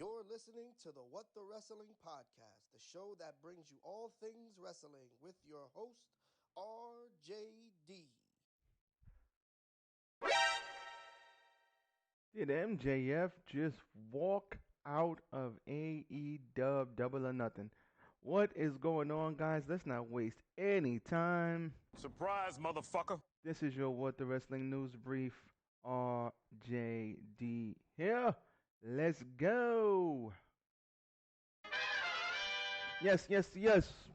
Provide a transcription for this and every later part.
You're listening to the What the Wrestling Podcast, the show that brings you all things wrestling with your host, RJD. Did MJF just walk out of AEW Double or Nothing? What is going on, guys? Let's not waste any time. Surprise, motherfucker. This is your What the Wrestling News Brief, RJD here. Let's go. Yes.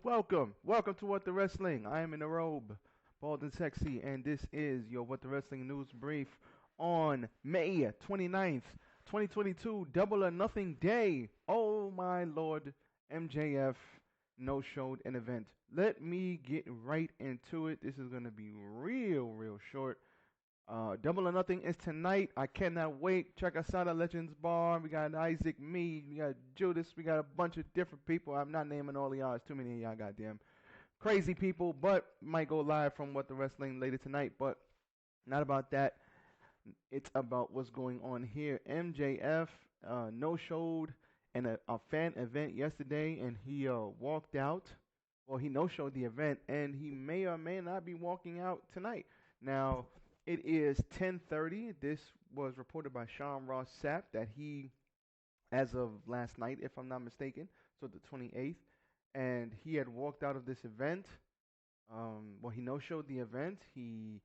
Welcome to What the Wrestling. I am in a robe, bald and sexy, and this is your What the Wrestling News Brief on May 29th, 2022, Double or Nothing Day. Oh my lord, MJF no-showed an event. Let me get right into it. This is going to be real short. Double or Nothing is tonight. I cannot wait. Check us out at Legends Bar. We got Isaac, me, we got Judas, we got a bunch of different people. I'm not naming all of y'all. It's too many of y'all goddamn crazy people, but might go live from What the Wrestling later tonight, but not about that. It's about what's going on here. MJF no-showed a fan event yesterday, and he walked out. Well, he no-showed the event, and he may or may not be walking out tonight. Now, it is 10:30. This was reported by Sean Ross Sapp that he, as of last night, if I'm not mistaken, so the 28th, and he had walked out of this event. Well, he no-showed the event. He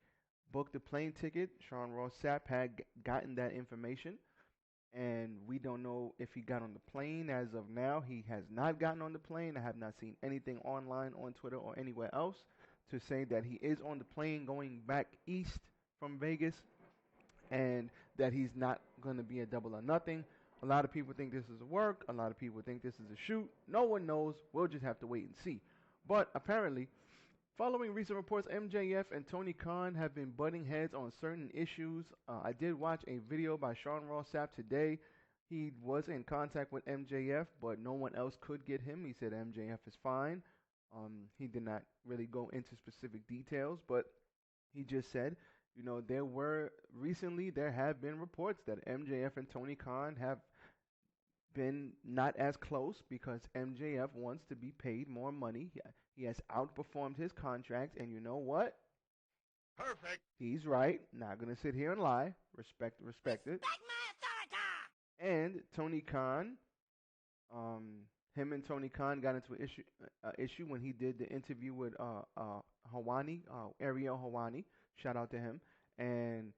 booked a plane ticket. Sean Ross Sapp had gotten that information, and we don't know if he got on the plane. As of now, he has not gotten on the plane. I have not seen anything online, on Twitter, or anywhere else to say that he is on the plane going back east from Vegas and that he's not going to be a Double or Nothing. A lot of people think this is a work. A lot of people think this is a shoot. No one knows. We'll just have to wait and see. But apparently, following recent reports, MJF and Tony Khan have been butting heads on certain issues. I did watch a video by Sean Ross Sapp today. He was in contact with MJF, but no one else could get him. He said MJF is fine. He did not really go into specific details, but he just said, there have been reports that MJF and Tony Khan have been not as close because MJF wants to be paid more money. He has outperformed his contract, and you know what? Perfect. He's right. Not gonna sit here and lie. Respect it. Respect my authority. And Tony Khan, him and Tony Khan got into an issue when he did the interview with Ariel Helwani. Shout out to him. And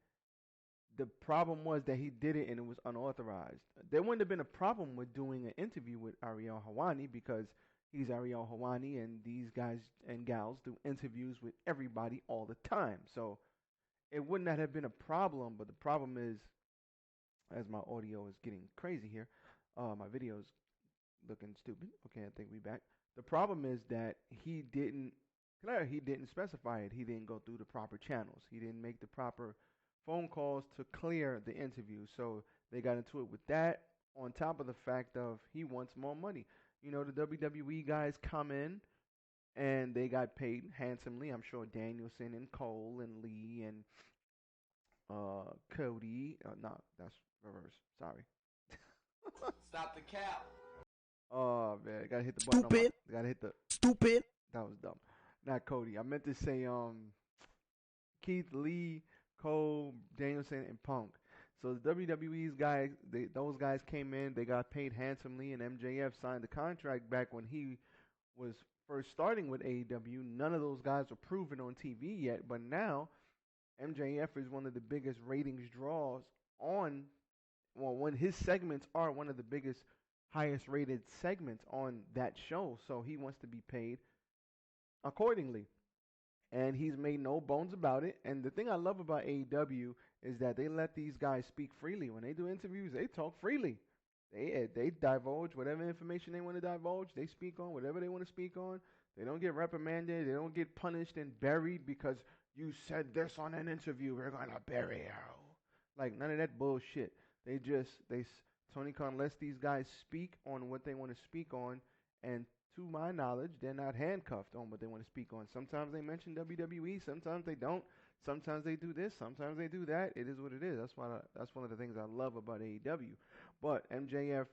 the problem was that he did it and it was unauthorized. There wouldn't have been a problem with doing an interview with Ariel Helwani because he's Ariel Helwani, and these guys and gals do interviews with everybody all the time. So it would not have been a problem, but the problem is, as my audio is getting crazy here, my video's looking stupid. Okay, I think we back. The problem is that he didn't specify it. He didn't go through the proper channels. He didn't make the proper phone calls to clear the interview. So they got into it with that, on top of the fact of he wants more money. You know, the WWE guys come in and they got paid handsomely. I'm sure Danielson and Cole and Lee and Cody. No, that's reverse. Sorry. Stop the cap. Oh man, gotta hit the button. Stupid. Gotta hit the. Stupid. That was dumb. Not Cody. I meant to say Keith Lee, Cole, Danielson, and Punk. So the WWE's guys, those guys came in. They got paid handsomely, and MJF signed the contract back when he was first starting with AEW. None of those guys were proven on TV yet, but now MJF is one of the biggest ratings draws on. Well, when his segments are one of the biggest, highest rated segments on that show, so he wants to be paid accordingly. And he's made no bones about it. And the thing I love about AEW is that they let these guys speak freely. When they do interviews, they talk freely. They divulge whatever information they want to divulge. They speak on whatever they want to speak on. They don't get reprimanded. They don't get punished and buried because you said this on an interview. We're going to bury you. Like, none of that bullshit. Tony Khan lets these guys speak on what they want to speak on, and to my knowledge, they're not handcuffed on what they want to speak on. Sometimes they mention WWE, sometimes they don't. Sometimes they do this, sometimes they do that. It is what it is. That's one of the things I love about AEW. But MJF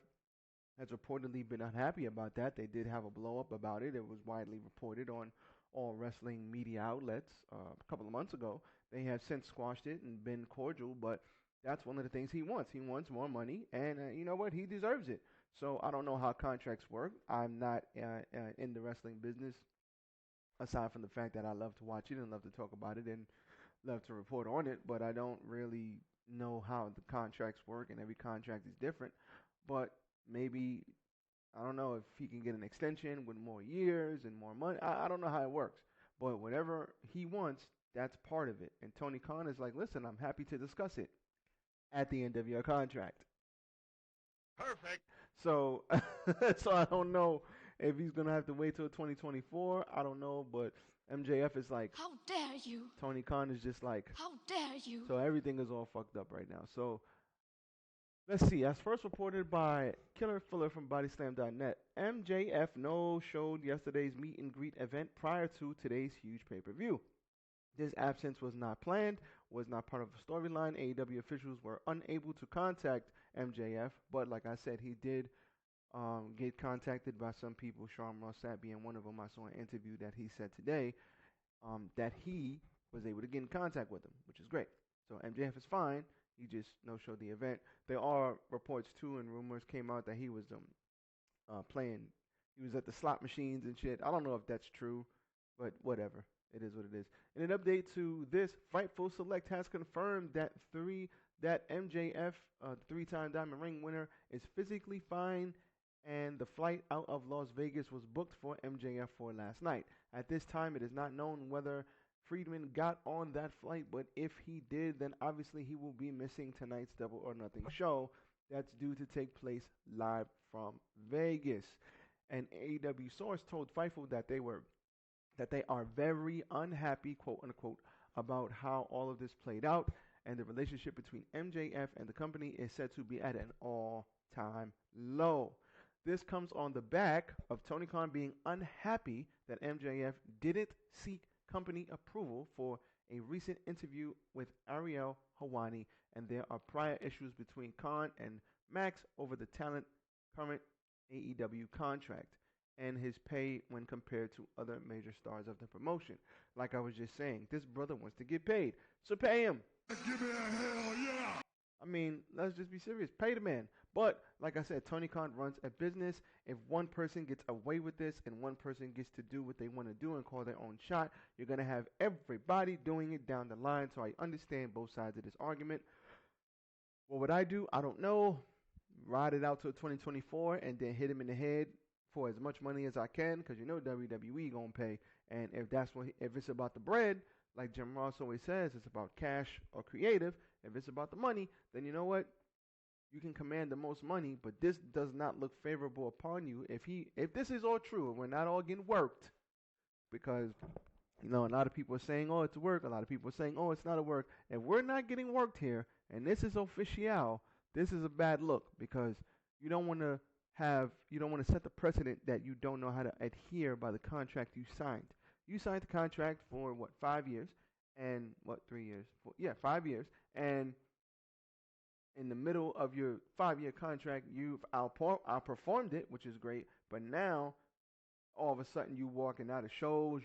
has reportedly been unhappy about that. They did have a blow up about it. It was widely reported on all wrestling media outlets a couple of months ago. They have since squashed it and been cordial, but that's one of the things he wants. He wants more money, and you know what? He deserves it. So I don't know how contracts work. I'm not in the wrestling business, aside from the fact that I love to watch it and love to talk about it and love to report on it, but I don't really know how the contracts work, and every contract is different. But maybe, I don't know if he can get an extension with more years and more money. I don't know how it works. But whatever he wants, that's part of it. And Tony Khan is like, listen, I'm happy to discuss it at the end of your contract. Perfect. So, so I don't know if he's gonna have to wait till 2024. I don't know, but MJF is like, how dare you? Tony Khan is just like, how dare you? So everything is all fucked up right now. So let's see. As first reported by Killer Fuller from Bodyslam.net, MJF No showed yesterday's meet and greet event prior to today's huge pay-per-view. This absence was not planned, was not part of the storyline. AEW officials were unable to contact MJF, but like I said, he did get contacted by some people, Sean Rossat being one of them. I saw an interview that he said today that he was able to get in contact with him, which is great. So MJF is fine. He just no-showed the event. There are reports, too, and rumors came out that he was playing. He was at the slot machines and shit. I don't know if that's true, but whatever. It is what it is. In an update to this, Fightful Select has confirmed that MJF, three-time Diamond Ring winner, is physically fine, and the flight out of Las Vegas was booked for MJF for last night. At this time, it is not known whether Friedman got on that flight, but if he did, then obviously he will be missing tonight's Double or Nothing show that's due to take place live from Vegas. An AEW source told Fightful that they are very unhappy, quote unquote, about how all of this played out, and the relationship between MJF and the company is said to be at an all-time low. This comes on the back of Tony Khan being unhappy that MJF didn't seek company approval for a recent interview with Ariel Helwani, and there are prior issues between Khan and Max over the talent current AEW contract and his pay when compared to other major stars of the promotion. Like I was just saying, this brother wants to get paid, so pay him. Give me a hell yeah. I mean, let's just be serious. Pay the man. But, like I said, Tony Khan runs a business. If one person gets away with this and one person gets to do what they want to do and call their own shot, you're going to have everybody doing it down the line. So I understand both sides of this argument. What would I do? I don't know. Ride it out till 2024 and then hit him in the head for as much money as I can, because you know WWE going to pay. And if it's about the bread, like Jim Ross always says, it's about cash or creative. If it's about the money, then you know what? You can command the most money, but this does not look favorable upon you. If this is all true, and we're not all getting worked, because a lot of people are saying, oh, it's work. A lot of people are saying, oh, it's not a work. If we're not getting worked here, and this is official, this is a bad look, because you don't want to set the precedent that you don't know how to adhere by the contract you signed. You signed the contract for 5 years, and 3 years? 5 years, and in the middle of your 5-year contract, you've outperformed it, which is great. But now, all of a sudden, you walking out of shows,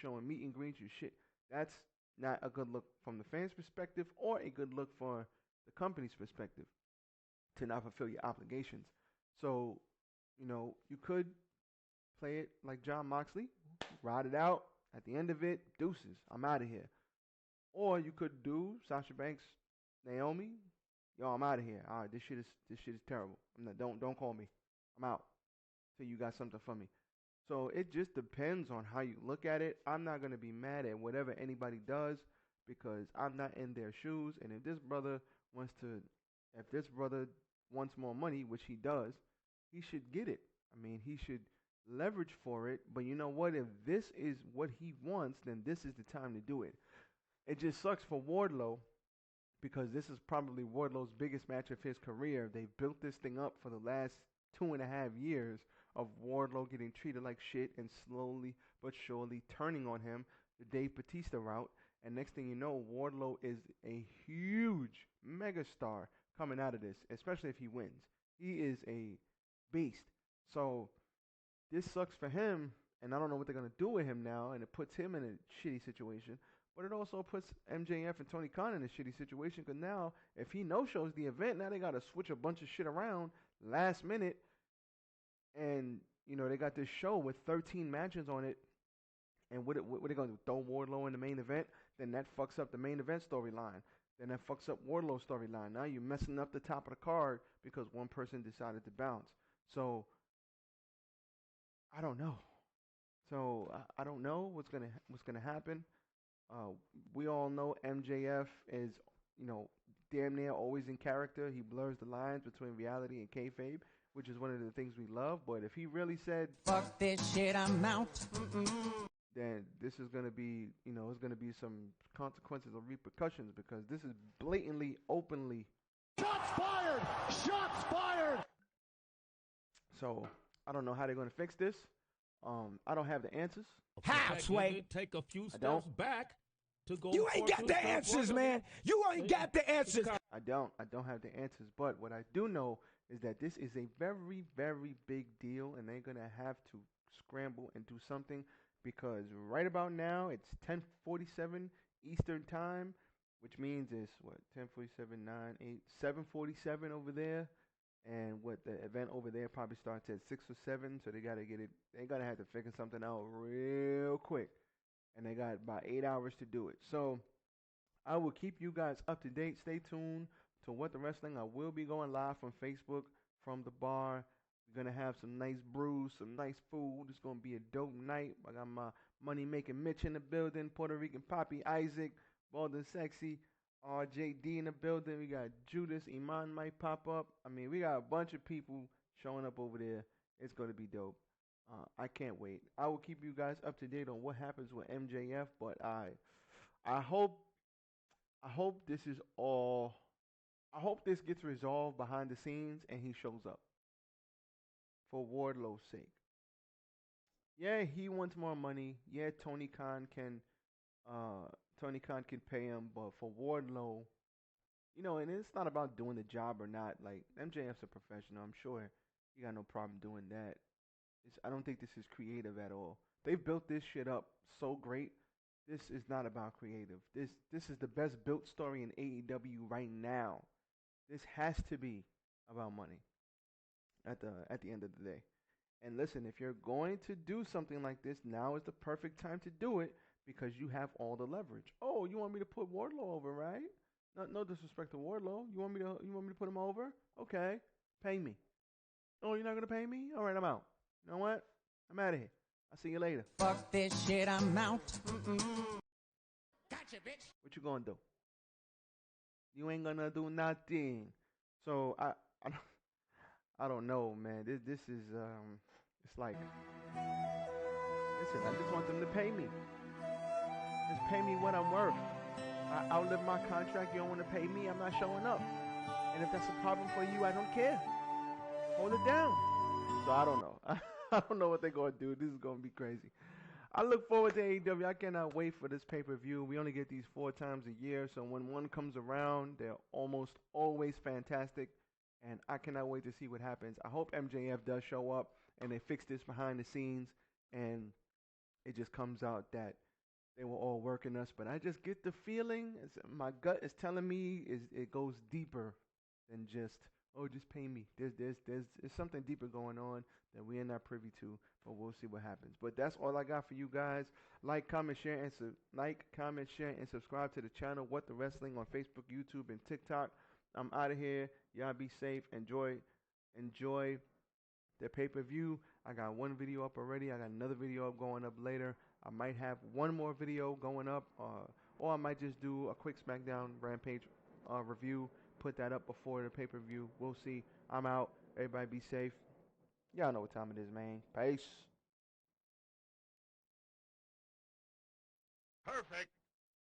showing meet and greets, you shit. That's not a good look from the fans' perspective, or a good look for the company's perspective to not fulfill your obligations. So, you could play it like Jon Moxley, ride it out. At the end of it, deuces, I'm out of here. Or you could do Sasha Banks, Naomi. Yo, I'm out of here. All right, this shit is terrible. Don't call me. I'm out till you got something for me. So it just depends on how you look at it. I'm not gonna be mad at whatever anybody does, because I'm not in their shoes. And if this brother wants more money, which he does, he should get it. I mean, he should leverage for it. But you know what? If this is what he wants, then this is the time to do it. It just sucks for Wardlow, because this is probably Wardlow's biggest match of his career. They've built this thing up for the last 2.5 years of Wardlow getting treated like shit and slowly but surely turning on him the Dave Bautista route. And next thing you know, Wardlow is a huge megastar coming out of this, especially if he wins. He is a beast. So this sucks for him, and I don't know what they're gonna do with him now, and it puts him in a shitty situation. But it also puts MJF and Tony Khan in a shitty situation because now if he no shows the event, now they gotta switch a bunch of shit around last minute, and they got this show with 13 matches on it. And what are they going to do? Throw Wardlow in the main event? Then that fucks up the main event storyline. Then that fucks up Wardlow's storyline. Now you're messing up the top of the card because one person decided to bounce. So, I don't know. I don't know what's gonna happen. We all know MJF is, damn near always in character. He blurs the lines between reality and kayfabe, which is one of the things we love. But if he really said, "Fuck this shit, I'm out," then this is going to be, it's going to be some consequences or repercussions because this is blatantly, openly. Shots fired! Shots fired! So, I don't know how they're going to fix this. I don't have the answers. How, Sway? Take a few steps back to go. You ain't got the answers, man. You ain't got the answers. I don't have the answers. But what I do know is that this is a very, very big deal, and they're going to have to scramble and do something. Because right about now, it's 10:47 Eastern Time, which means it's, 10:47, 9, 8, 7:47 over there. And the event over there probably starts at 6 or 7, so they got to have to figure something out real quick. And they got about 8 hours to do it. So I will keep you guys up to date. Stay tuned to What the Wrestling. I will be going live from Facebook from the bar. We're going to have some nice brews, some nice food. It's going to be a dope night. I got my money-making Mitch in the building, Puerto Rican Poppy, Isaac, Bald and Sexy, RJD in the building. We got Judas, Iman might pop up. I mean, we got a bunch of people showing up over there. It's going to be dope. I can't wait. I will keep you guys up to date on what happens with MJF, but I hope this is all. I hope this gets resolved behind the scenes and he shows up. For Wardlow's sake. Yeah, he wants more money. Yeah, Tony Khan can pay him, but for Wardlow, and it's not about doing the job or not. Like, MJF's a professional. I'm sure he got no problem doing that. I don't think this is creative at all. They've built this shit up so great. This is not about creative. This is the best built story in AEW right now. This has to be about money. At the end of the day. And listen, if you're going to do something like this, now is the perfect time to do it because you have all the leverage. Oh, you want me to put Wardlow over, right? No disrespect to Wardlow. You want me to put him over? Okay, pay me. Oh, you're not gonna pay me? All right, I'm out. You know what? I'm out of here. I'll see you later. Fuck this shit, I'm out. Gotcha, bitch. What you gonna do? You ain't gonna do nothing. So I don't know, man. This is it's like, listen, I just want them to pay me. Just pay me what I'm worth. I outlived my contract. You don't want to pay me, I'm not showing up. And if that's a problem for you, I don't care. Hold it down. So I don't know. I don't know what they're gonna do. This is gonna be crazy. I look forward to AEW. I cannot wait for this pay-per-view. We only get these 4 times a year, so when one comes around, they're almost always fantastic. And I cannot wait to see what happens. I hope MJF does show up and they fix this behind the scenes and it just comes out that they were all working us. But I just get the feeling, my gut is telling me it goes deeper than just, just pay me. There's something deeper going on that we are not privy to, but we'll see what happens. But that's all I got for you guys. Like, comment, share, and subscribe to the channel, What the Wrestling, on Facebook, YouTube, and TikTok. I'm out of here. Y'all be safe. Enjoy the pay-per-view. I got one video up already. I got another video up going up later. I might have one more video going up, or I might just do a quick SmackDown Rampage review. Put that up before the pay-per-view. We'll see. I'm out. Everybody be safe. Y'all know what time it is, man. Peace. Perfect.